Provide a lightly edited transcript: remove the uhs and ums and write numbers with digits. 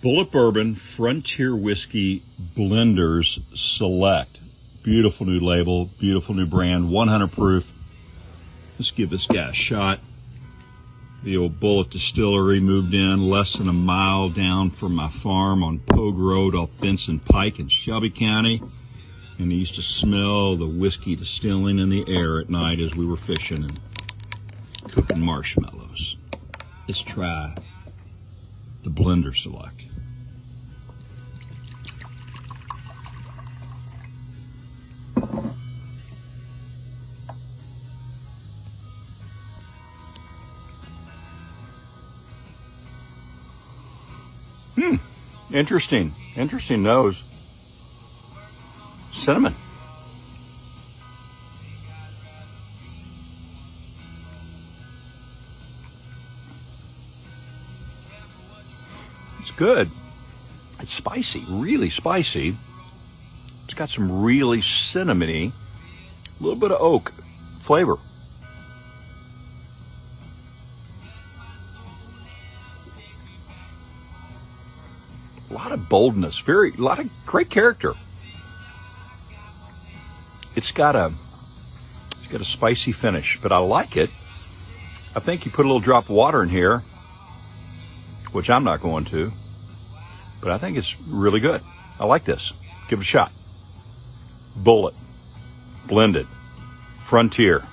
Bulleit Bourbon Frontier Whiskey Blenders Select. Beautiful new label, beautiful new brand, 100 proof. Let's give this guy a shot. The old Bulleit Distillery moved in less than a mile down from my farm on Pogue Road off Benson Pike in Shelby County. And I used to smell the whiskey distilling in the air at night as we were fishing and cooking marshmallows. Let's try the Blender Select. Interesting nose. Cinnamon. It's good. It's spicy, really spicy. It's got some really cinnamony, a little bit of oak flavor. A lot of boldness, a lot of great character. It's got a spicy finish, but I like it. I think you put a little drop of water in here, which I'm not going to, but I think it's really good. I like this. Give it a shot. Bulleit, blended, Frontier.